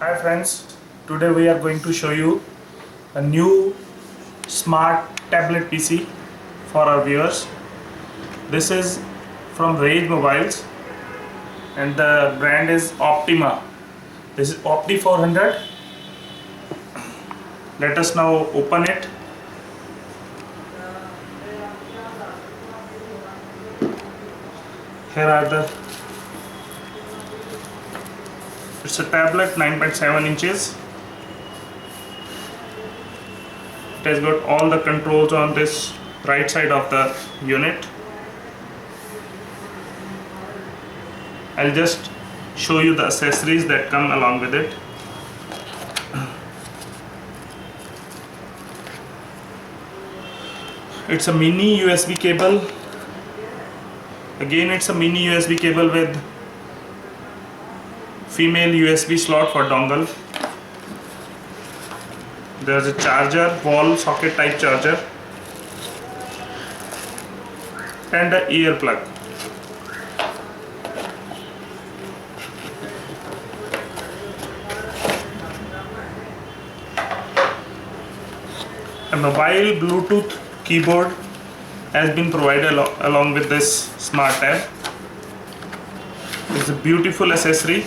Hi friends, today we are going to show you a new smart tablet PC for our viewers. This is from Rage Mobiles and the brand is Optima. This is Opti 400. Let us now open it. Here are the, it's a tablet 9.7 inches. It has got all the controls on this right side of the unit. I'll just show you the accessories that come along with it. It's a mini USB cable. Again, it's a mini USB cable with female USB slot for dongle. There's a charger, wall socket type charger, and an ear plug. A mobile Bluetooth keyboard has been provided along with this smart tab. It's a beautiful accessory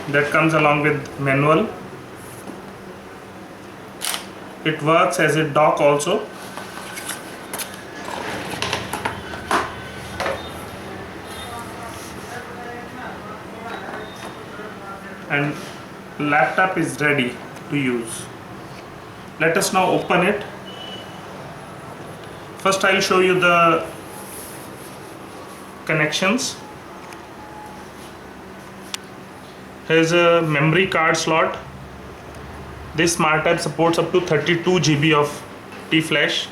that comes along with manual. It works as a dock also. And laptop is ready to use. Let us now open it. First I'll show you the connections. Here's a memory card slot. This smart tab supports up to 32 GB of T-Flash.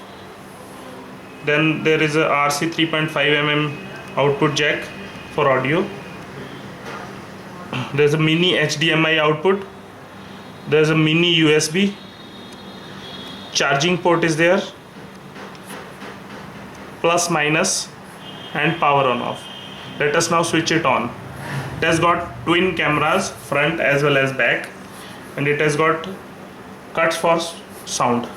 Then there is a RC 3.5 mm output jack for audio. There's a mini HDMI output. There's a mini USB. Charging port is there. Plus minus and power on off. Let us now switch it on. It has got twin cameras, front as well as back, and it has got cuts for sound.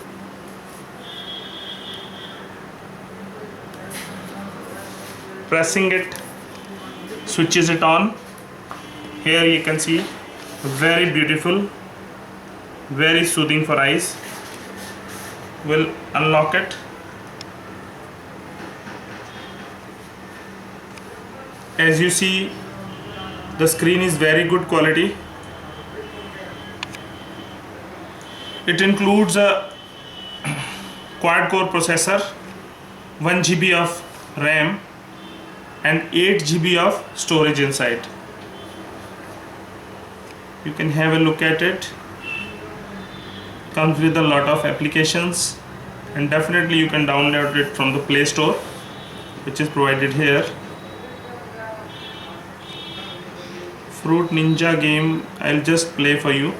Pressing it switches it on. Here you can see very beautiful, very soothing for eyes. We'll unlock it. As you see, the screen is very good quality. It includes a quad-core processor, 1 GB of RAM and 8 GB of storage inside. You can have a look at it. Comes with a lot of applications, and definitely you can download it from the Play Store, which is provided here. Fruit Ninja game I'll just play for you.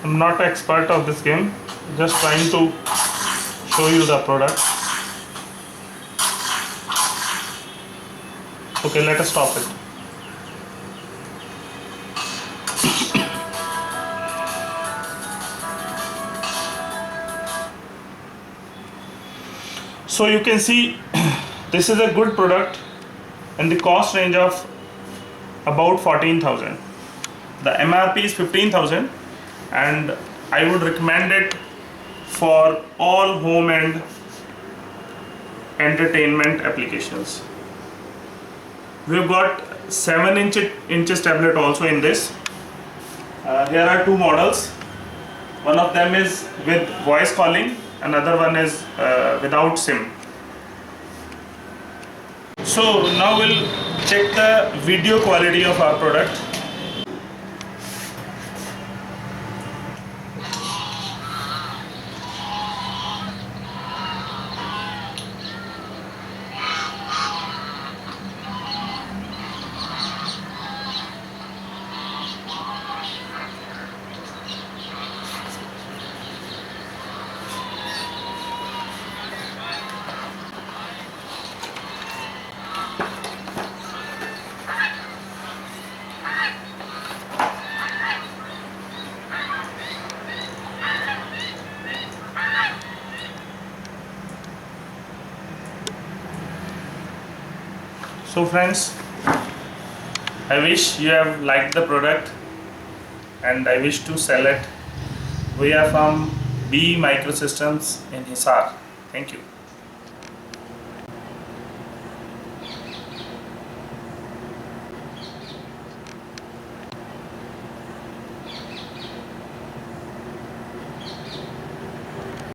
I'm not an expert of this game, just trying to show you the product. Okay, let us stop it. So you can see this is a good product in the cost range of about 14,000. The MRP is 15,000 and I would recommend it for all home and entertainment applications. We've got 7 inches tablet also in this. Here are two models. One of them is with voice calling, another one is without SIM. So now we'll check the video quality of our product. So friends, I wish you have liked the product and I wish to sell it. We are from BE Microsystems in Hisar. Thank you.